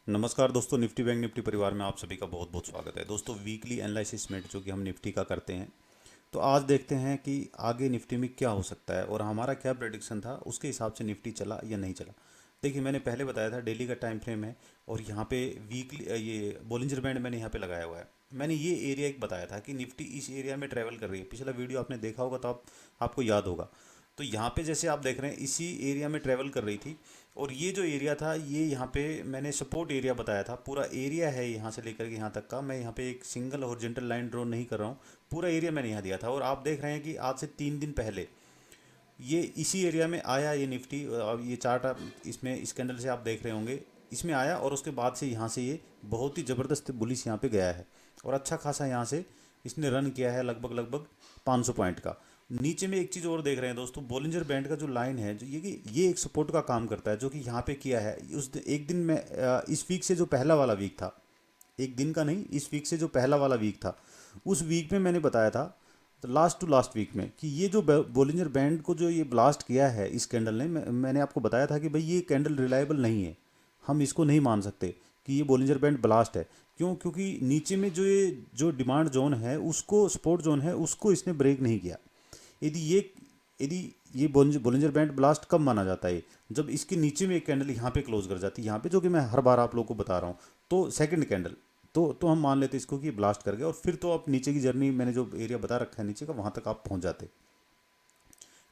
नमस्कार दोस्तों, Nifty bank Nifty परिवार में आप सभी का बहुत बहुत स्वागत है। दोस्तों, वीकली एनालिसिस में जो कि हम निफ्टी का करते हैं, तो आज देखते हैं कि आगे निफ्टी में क्या हो सकता है और हमारा क्या प्रेडिक्शन था, उसके हिसाब से निफ्टी चला या नहीं चला। देखिए, मैंने पहले बताया था डेली का टाइम फ्रेम है और यहाँ पे वीकली ये बोलिंजर बैंड मैंने यहाँ पे लगाया हुआ है। मैंने ये एरिया एक बताया था कि निफ्टी इस एरिया में ट्रैवल कर रही है। पिछला वीडियो आपने देखा होगा तो आपको याद होगा। तो यहाँ पे जैसे आप देख रहे हैं इसी एरिया में ट्रैवल कर रही थी और ये जो एरिया था ये यहाँ पे मैंने सपोर्ट एरिया बताया था। पूरा एरिया है यहाँ से लेकर के यहाँ तक का। मैं यहाँ पे एक सिंगल हॉरिजॉन्टल लाइन ड्रॉ नहीं कर रहा हूँ, पूरा एरिया मैंने यहाँ दिया था। और आप देख रहे हैं कि आज से 3 दिन पहले ये इसी एरिया में आया ये निफ्टी। अब ये चार्ट आप इसमें इस कैंडल से आप देख रहे होंगे, इसमें आया और उसके बाद से यहाँ से ये बहुत ही ज़बरदस्त बुलिश यहाँ पे गया है और अच्छा खासा यहाँ से इसने रन किया है, लगभग लगभग 500 पॉइंट का। नीचे में एक चीज़ और देख रहे हैं दोस्तों, बोलिंजर बैंड का जो लाइन है, जो ये कि ये एक सपोर्ट का काम करता है, जो कि यहाँ पे किया है। एक दिन में इस वीक से जो पहला वाला वीक था, एक दिन का नहीं, इस वीक से जो पहला वाला वीक था, उस वीक में मैंने बताया था, तो लास्ट टू लास्ट वीक में, कि ये जो बोलिंजर बैंड को जो ये ब्लास्ट किया है इस कैंडल ने, मैंने आपको बताया था कि भाई ये कैंडल रिलायबल नहीं है, हम इसको नहीं मान सकते कि ये बोलिंजर बैंड ब्लास्ट है। क्यों? क्योंकि नीचे में जो डिमांड जोन है, उसको सपोर्ट जोन है, उसको इसने ब्रेक नहीं किया। यदि ये यदि ये बोलिंजर बैंड ब्लास्ट कब माना जाता है? जब इसके नीचे में एक कैंडल यहाँ पे क्लोज कर जाती है, यहाँ पे, जो कि मैं हर बार आप लोगों को बता रहा हूँ। तो सेकंड कैंडल, तो हम मान लेते इसको कि ब्लास्ट कर गया और फिर तो आप नीचे की जर्नी, मैंने जो एरिया बता रखा है नीचे का, वहाँ तक आप पहुँच जाते।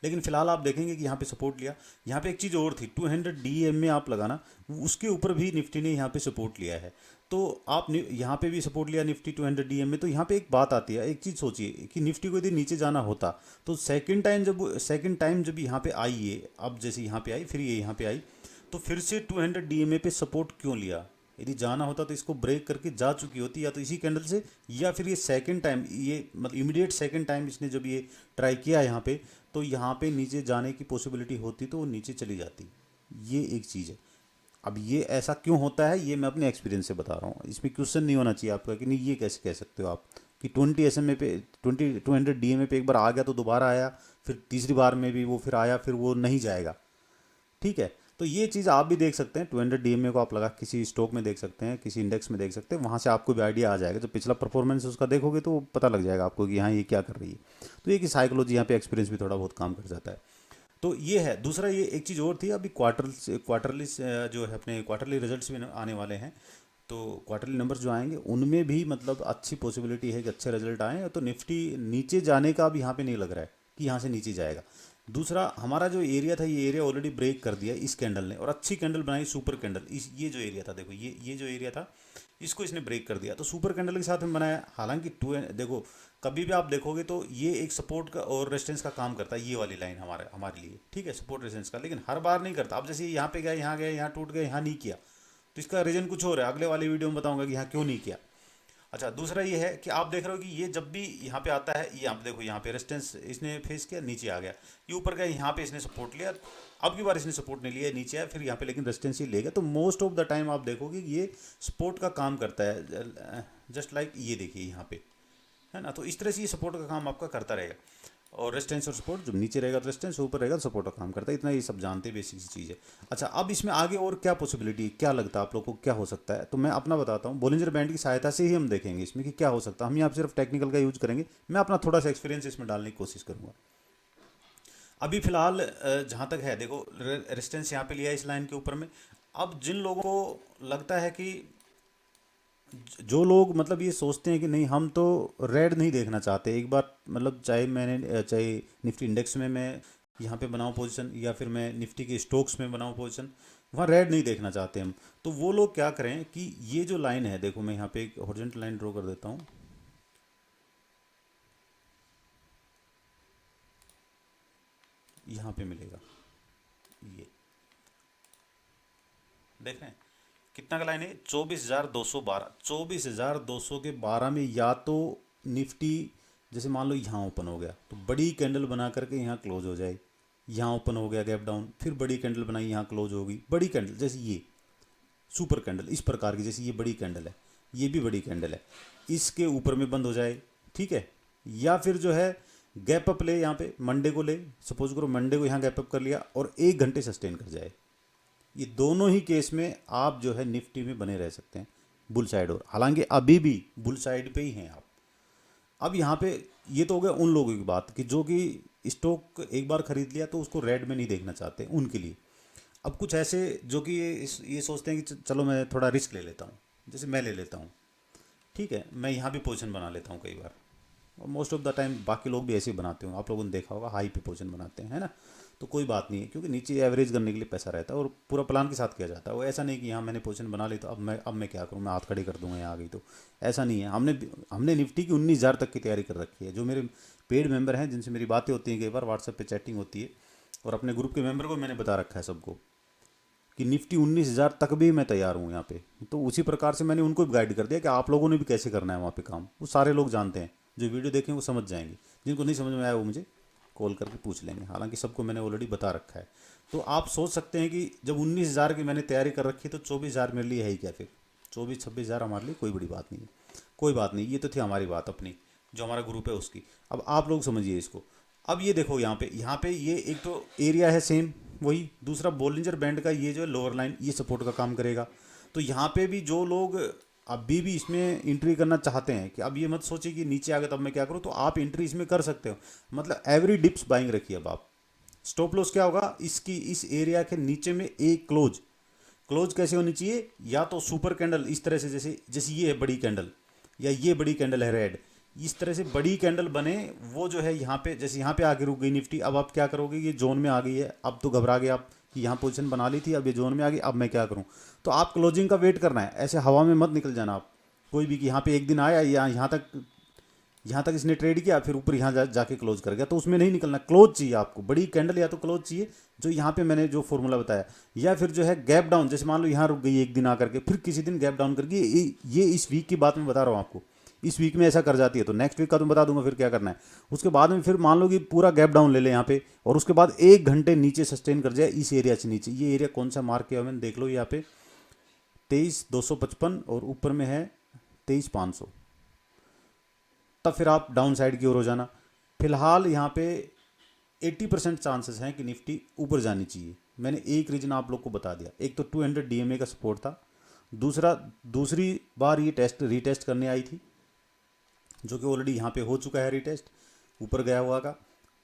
लेकिन फिलहाल आप देखेंगे कि यहाँ पे सपोर्ट लिया। यहाँ पे एक चीज़ और थी, 200 डीएम में आप लगाना, उसके ऊपर भी निफ्टी ने यहाँ पे सपोर्ट लिया है। तो आप यहाँ पे भी सपोर्ट लिया निफ्टी 200 डीएम में। तो यहाँ पे एक बात आती है, एक चीज़ सोचिए कि निफ्टी को यदि नीचे जाना होता तो सेकंड टाइम जब यहाँ पे आई ये, अब जैसे यहाँ पे आई, फिर ये यहाँ पे आई, तो फिर से 200 डीएमए पे सपोर्ट क्यों लिया? यदि जाना होता तो इसको ब्रेक करके जा चुकी होती, या तो इसी कैंडल से, या फिर ये सेकंड टाइम, ये मतलब इमीडिएट सेकंड टाइम इसने जब ये ट्राई किया यहाँ पे, तो यहाँ पे नीचे जाने की पॉसिबिलिटी होती तो वो नीचे चली जाती। ये एक चीज़ है। अब ये ऐसा क्यों होता है, ये मैं अपने एक्सपीरियंस से बता रहा हूँ। इसमें क्वेश्चन नहीं होना चाहिए आपका कि नहीं ये कैसे कह सकते हो आप कि 20 SMA पे, 200 DMA पे एक बार आ गया तो दोबारा आया, फिर तीसरी बार में भी वो फिर आया, फिर वो नहीं जाएगा। ठीक है, तो ये चीज़ आप भी देख सकते हैं। 200 DMA को आप लगा किसी स्टॉक में देख सकते हैं, किसी इंडेक्स में देख सकते हैं, वहाँ से आपको भी आइडिया आ जाएगा। जब पिछला परफॉर्मेंस उसका देखोगे तो पता लग जाएगा आपको कि हाँ ये क्या कर रही है। तो ये कि साइकोलॉजी यहाँ पे एक्सपीरियंस भी थोड़ा बहुत काम कर जाता है। तो ये है। दूसरा, ये एक चीज़ और थी, अभी क्वार्टरली जो है, अपने क्वार्टरली रिजल्ट्स भी आने वाले हैं। तो क्वार्टरली नंबर्स जो आएंगे उनमें भी मतलब अच्छी पॉसिबिलिटी है कि अच्छे रिजल्ट आएँ। तो निफ्टी नीचे जाने का भी यहाँ पे नहीं लग रहा है कि यहाँ से नीचे जाएगा। दूसरा, हमारा जो एरिया था, ये एरिया ऑलरेडी ब्रेक कर दिया इस कैंडल ने, और अच्छी कैंडल बनाई, सुपर कैंडल। इस ये जो एरिया था, देखो ये जो एरिया था, इसको इसने ब्रेक कर दिया। तो सुपर कैंडल के साथ में बनाया। हालांकि देखो, कभी भी आप देखोगे तो ये एक सपोर्ट का और रेजिस्टेंस का काम करता है, ये वाली लाइन हमारे लिए, ठीक है, सपोर्ट रेजिस्टेंस का। लेकिन हर बार नहीं करता। अब जैसे यहाँ पे गया, यहाँ गया, यहाँ टूट गया, यहाँ नहीं किया, तो इसका रीजन कुछ और है। अगले वाली वीडियो में बताऊंगा कि यहाँ क्यों नहीं किया। अच्छा, दूसरा ये है कि आप देख रहे हो कि ये जब भी यहाँ पे आता है, ये आप देखो, यहाँ पे रेजिस्टेंस इसने फेस किया, नीचे आ गया, ये ऊपर गया, यहाँ पे इसने सपोर्ट लिया। अब की बार इसने सपोर्ट नहीं लिया, नीचे आया, फिर यहाँ पे लेकिन रेजिस्टेंस ही ले गया। तो मोस्ट ऑफ द टाइम आप देखोगे ये सपोर्ट का काम करता है। जस्ट लाइक ये देखिए यहाँ पे, है ना। तो इस तरह से ये सपोर्ट का काम आपका करता रहेगा। और रेजिस्टेंस और सपोर्ट, जब नीचे रहेगा तो रेजिस्टेंस, ऊपर रहेगा तो सपोर्ट का काम करता है। इतना ये सब जानते हैं, बेसिक सी चीज़ है। अच्छा, अब इसमें आगे और क्या पॉसिबिलिटी, क्या लगता है आप लोग को क्या हो सकता है? तो मैं अपना बताता हूँ। बोलिंजर बैंड की सहायता से ही हम देखेंगे इसमें कि क्या हो सकता है। हम यहाँ पे सिर्फ टेक्निकल का यूज करेंगे। मैं अपना थोड़ा सा एक्सपीरियंस इसमें डालने की कोशिश करूँगा। अभी फिलहाल जहाँ तक है, देखो, रेजिस्टेंस यहाँ पे लिया है इस लाइन के ऊपर में। अब जिन लोगों को लगता है कि, जो लोग मतलब ये सोचते हैं कि नहीं हम तो रेड नहीं देखना चाहते एक बार, मतलब चाहे निफ्टी इंडेक्स में मैं यहाँ पे बनाऊँ पोजीशन, या फिर मैं निफ्टी के स्टॉक्स में बनाऊँ पोजीशन, वहाँ रेड नहीं देखना चाहते हम। तो वो लोग क्या करें कि ये जो लाइन है, देखो मैं यहाँ पे एक हॉरिजॉन्टल लाइन ड्रॉ कर देता हूँ। यहाँ पे मिलेगा, ये देख रहे हैं कितना का लाइन है? 24,212, 24,212 में या तो निफ्टी, जैसे मान लो यहाँ ओपन हो गया तो बड़ी कैंडल बना करके यहाँ क्लोज हो जाए, यहाँ ओपन हो गया गैप डाउन, फिर बड़ी कैंडल बनाई, यहाँ क्लोज होगी, बड़ी कैंडल जैसे ये सुपर कैंडल इस प्रकार की, जैसे ये बड़ी कैंडल है, ये भी बड़ी कैंडल है, इसके ऊपर में बंद हो जाए, ठीक है। या फिर जो है गैप अप ले, यहाँ पे मंडे को ले, सपोज करो मंडे को यहाँ गैप अप कर लिया और 1 घंटे सस्टेन कर जाए, ये दोनों ही केस में आप जो है निफ्टी में बने रह सकते हैं बुल साइड, और हालांकि अभी भी बुल साइड पे ही हैं आप। अब यहाँ पे ये तो हो गया उन लोगों की बात कि जो कि स्टॉक एक बार खरीद लिया तो उसको रेड में नहीं देखना चाहते, उनके लिए। अब कुछ ऐसे जो कि ये सोचते हैं कि चलो मैं थोड़ा रिस्क ले लेता हूँ, जैसे मैं ले लेता हूँ, ठीक है, मैं यहाँ भी पोजीशन बना लेता हूँ कई बार, और मोस्ट ऑफ द टाइम बाकी लोग भी ऐसे ही बनाते हो, आप लोगों ने देखा होगा हाई पे पोजीशन बनाते हैं, है ना। तो कोई बात नहीं है, क्योंकि नीचे एवरेज करने के लिए पैसा रहता है और पूरा प्लान के साथ किया जाता है। वो ऐसा नहीं कि यहाँ मैंने पोजीशन बना ली तो अब मैं क्या करूँ, मैं हाथ खड़े कर दूंगा यहाँ आ गई तो। ऐसा नहीं है। हमने हमने निफ्टी की 19,000 तक की तैयारी कर रखी है। जो मेरे पेड मेंबर हैं जिनसे मेरी बातें होती हैं, कई बार व्हाट्सएप पे चैटिंग होती है, और अपने ग्रुप के मेंबर को मैंने बता रखा है सबको कि निफ्टी 19,000 तक भी मैं तैयार हूँ यहाँ पे। तो उसी प्रकार से मैंने उनको भी गाइड कर दिया कि आप लोगों ने भी कैसे करना है वहाँ पे काम। वो सारे लोग जानते हैं, जो वीडियो देखें वो समझ जाएंगे, जिनको नहीं समझ में आया वो मुझे कॉल करके पूछ लेंगे। हालांकि सबको मैंने ऑलरेडी बता रखा है। तो आप सोच सकते हैं कि जब 19,000 की मैंने तैयारी कर रखी तो 24,000 मेरे लिए है ही क्या फिर। 24-26,000 हमारे लिए कोई बड़ी बात नहीं है। कोई बात नहीं, ये तो थी हमारी बात अपनी, जो हमारा ग्रुप है उसकी। अब आप लोग समझिए इसको। अब ये देखो यहाँ पे ये एक तो एरिया है सेम वही, दूसरा बोलिंजर बैंड का ये जो है लोअर लाइन, ये सपोर्ट का काम करेगा। तो यहाँ पे भी जो लोग अभी भी इसमें एंट्री करना चाहते हैं, कि अब ये मत सोचिए कि नीचे आ गया तब मैं क्या करूँ, तो आप एंट्री इसमें कर सकते हो। मतलब एवरी डिप्स बाइंग रखिए। अब आप स्टॉप लॉस क्या होगा इसकी, इस एरिया के नीचे में एक क्लोज। क्लोज कैसे होनी चाहिए, या तो सुपर कैंडल इस तरह से, जैसे जैसे ये है बड़ी कैंडल, या ये बड़ी कैंडल है रेड, इस तरह से बड़ी कैंडल बने। वो जो है यहाँ पे, जैसे यहाँ पे आके रुक गई निफ्टी, अब आप क्या करोगे, ये जोन में आ गई है, अब तो घबरा गए आप कि यहाँ पोजीशन बना ली थी, अब ये जोन में आ गई, अब मैं क्या करूँ। तो आप क्लोजिंग का वेट करना है, ऐसे हवा में मत निकल जाना आप कोई भी, कि यहाँ पे एक दिन आया, यहाँ तक इसने ट्रेड किया, फिर ऊपर यहाँ जाके क्लोज कर गया, तो उसमें नहीं निकलना। क्लोज चाहिए आपको, बड़ी कैंडल या तो क्लोज चाहिए, जो यहाँ पे मैंने जो फॉर्मूला बताया, या फिर जो है गैप डाउन, जैसे मान लो यहाँ रुक गई एक दिन आकर के, फिर किसी दिन गैप डाउन करके, ये इस वीक की बात मैं बता रहा हूँ आपको, इस वीक में ऐसा कर जाती है, तो नेक्स्ट वीक का तो बता दूंगा फिर क्या करना है। उसके बाद में फिर मान लो कि पूरा गैप डाउन ले ले यहाँ पे, और उसके बाद 1 घंटे नीचे सस्टेन कर जाए इस एरिया से नीचे। ये एरिया कौन सा मार्क किया मैंने, देख लो यहाँ पे 23,255, और ऊपर में है 23,500, तब फिर आप डाउन साइड की ओर हो जाना। फिलहाल यहाँ पे 80% चांसेस हैं कि निफ्टी ऊपर जानी चाहिए। मैंने एक रीजन आप लोग को बता दिया, एक तो 200 DMA का सपोर्ट था, दूसरी बार ये रीटेस्ट करने आई थी, जो कि ऑलरेडी यहाँ पे हो चुका है रीटेस्ट, ऊपर गया हुआ का,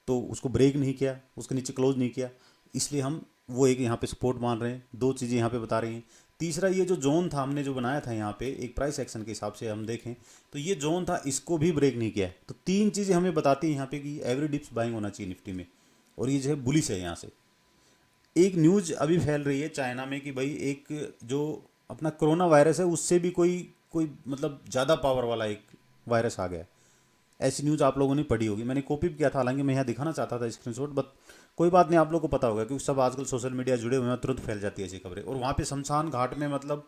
तो उसको ब्रेक नहीं किया, उसके नीचे क्लोज नहीं किया, इसलिए हम वो एक यहाँ पे सपोर्ट मान रहे हैं। दो चीज़ें यहाँ पे बता रही हैं। तीसरा, ये जो जोन था हमने जो बनाया था यहाँ पे एक प्राइस एक्शन के हिसाब से हम देखें तो ये जोन था, इसको भी ब्रेक नहीं किया है। तो 3 चीज़ें हमें बताती हैं यहाँ पे कि एवरी डिप्स बाइंग होना चाहिए निफ्टी में, और ये जो है बुलिश है। यहाँ से एक न्यूज अभी फैल रही है चाइना में कि भाई एक जो अपना कोरोना वायरस है उससे भी कोई कोई मतलब ज़्यादा पावर वाला एक वायरस आ गया है। ऐसी न्यूज़ आप लोगों ने पढ़ी होगी, मैंने कॉपी भी किया था, हालांकि मैं यहाँ दिखाना चाहता था स्क्रीनशॉट, बट कोई बात नहीं, आप लोगों को पता होगा क्योंकि सब आजकल सोशल मीडिया जुड़े हुए हैं, तुरंत फैल जाती है ऐसी खबरें। और वहाँ पे शमशान घाट में मतलब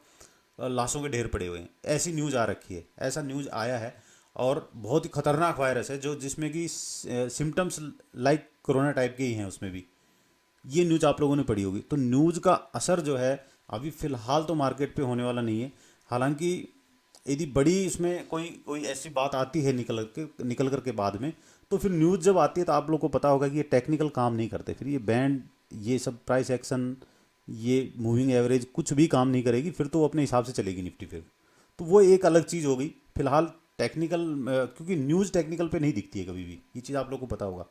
लाशों के ढेर पड़े हुए हैं, ऐसी न्यूज़ आ रखी है, ऐसा न्यूज़ आया है। और बहुत ही खतरनाक वायरस है, जो जिसमें कि सिम्टम्स लाइक कोरोना टाइप के ही हैं उसमें भी। ये न्यूज़ आप लोगों ने पढ़ी होगी। तो न्यूज़ का असर जो है अभी फ़िलहाल तो मार्केट पे होने वाला नहीं है। हालांकि यदि बड़ी इसमें कोई कोई ऐसी बात आती है निकल कर के बाद में, तो फिर न्यूज़ जब आती है तो आप लोग को पता होगा कि ये टेक्निकल काम नहीं करते। फिर ये बैंड, ये सब प्राइस एक्शन, ये मूविंग एवरेज कुछ भी काम नहीं करेगी, फिर तो वो अपने हिसाब से चलेगी निफ्टी फिर। तो वो एक अलग चीज़ हो गई। फिलहाल टेक्निकल, क्योंकि न्यूज़ टेक्निकल पे नहीं दिखती है कभी भी, ये चीज़ आप लोग को पता होगा।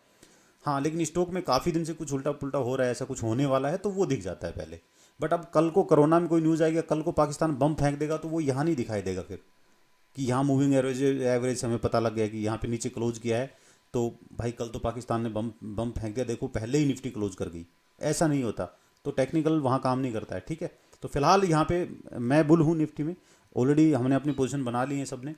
हाँ, लेकिन स्टॉक में काफ़ी दिन से कुछ उल्टा पुल्टा हो रहा है, ऐसा कुछ होने वाला है तो वो दिख जाता है पहले। बट अब कल को कोरोना में कोई न्यूज़ आएगा, कल को पाकिस्तान बम फेंक देगा, तो वो यहाँ नहीं दिखाई देगा फिर कि यहाँ मूविंग एवरेज से हमें पता लग गया कि यहाँ पे नीचे क्लोज किया है, तो भाई कल तो पाकिस्तान ने बम बम फेंक दिया, देखो पहले ही निफ्टी क्लोज कर गई। ऐसा नहीं होता। तो टेक्निकल वहाँ काम नहीं करता है, ठीक है। तो फिलहाल यहाँ पे मैं बुल हूँ निफ्टी में। ऑलरेडी हमने अपनी पोजीशन बना ली है सबने,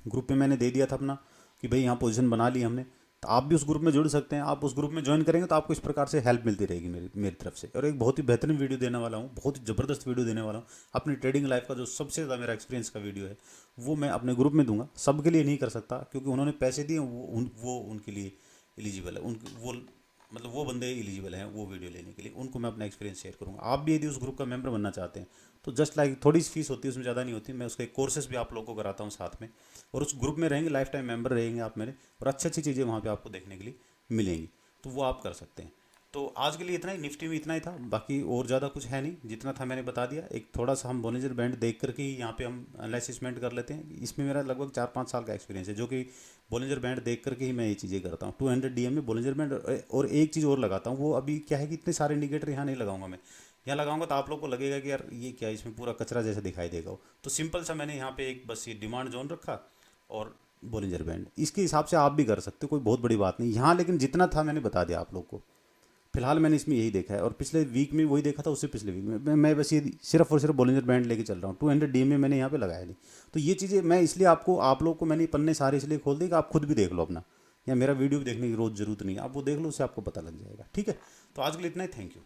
ग्रुप में मैंने दे दिया था अपना कि भाई यहाँ पोजीशन बना ली हमने। तो आप भी उस ग्रुप में जुड़ सकते हैं। आप उस ग्रुप में ज्वाइन करेंगे तो आपको इस प्रकार से हेल्प मिलती रहेगी मेरी मेरी तरफ से। और एक बहुत ही बेहतरीन वीडियो देने वाला हूँ, बहुत ही ज़बरदस्त वीडियो देने वाला हूँ। अपनी ट्रेडिंग लाइफ का जो सबसे ज़्यादा मेरा एक्सपीरियंस का वीडियो है वो मैं अपने ग्रुप में दूंगा। सबके लिए नहीं कर सकता क्योंकि उन्होंने पैसे दिए, वो उनके लिए एलिजिबल है, उन वो मतलब वो बंदे एलिजिबल हैं वो वीडियो लेने के लिए, उनको मैं अपना एक्सपीरियंस शेयर करूँगा। आप भी यदि उस ग्रुप का मेंबर बनना चाहते हैं तो जस्ट लाइक थोड़ी सी फीस होती है, उसमें ज़्यादा नहीं होती। मैं उसके कोर्सेज भी आप लोगों को कराता हूँ साथ में, और उस ग्रुप में रहेंगे, लाइफ टाइम मेंबर रहेंगे आप मेरे, और अच्छी अच्छी चीज़ें वहाँ पे आपको देखने के लिए मिलेंगी, तो वो आप कर सकते हैं। तो आज के लिए इतना ही, निफ्टी में इतना ही था, बाकी और ज़्यादा कुछ है नहीं, जितना था मैंने बता दिया। एक थोड़ा सा हम बॉलिंजर बैंड देख करके ही यहाँ पे हम एनालिसिसमेंट कर लेते हैं। इसमें मेरा लगभग 4-5 साल का एक्सपीरियंस है, जो कि बॉलिंजर बैंड देख करके ही मैं ये चीज़ें करता हूँ। 200 DM में बॉलिंजर बैंड, और एक चीज़ और लगाता हूँ, वो अभी क्या है कि इतने सारे इंडिकेटर यहाँ नहीं लगाऊंगा मैं। यहाँ लगाऊंगा तो आप लोग को लगेगा कि यार ये क्या, इसमें पूरा कचरा जैसा दिखाई देगा वो। तो सिंपल सा मैंने यहाँ पे एक बस ये डिमांड जोन रखा और बॉलिंजर बैंड, इसके हिसाब से आप भी कर सकते हो, कोई बहुत बड़ी बात नहीं यहाँ। लेकिन जितना था मैंने बता दिया आप लोग को। फिलहाल मैंने इसमें यही देखा है, और पिछले वीक में वही देखा था, उससे पिछले वीक में मैं बस ये सिर्फ और सिर्फ बॉलिंजर बैंड लेके चल रहा हूँ। 200 DM में मैंने यहाँ पे लगाया नहीं। तो ये चीज़ें मैं इसलिए आपको, आप लोग को मैंने पन्ने सारे इसलिए खोल दिए कि आप खुद भी देख लो अपना, या मेरा वीडियो भी देखने की रोज़ जरूरत नहीं है, आप वो देख लो, उससे आपको पता लग जाएगा। ठीक है, तो आज के लिए इतना ही, थैंक यू।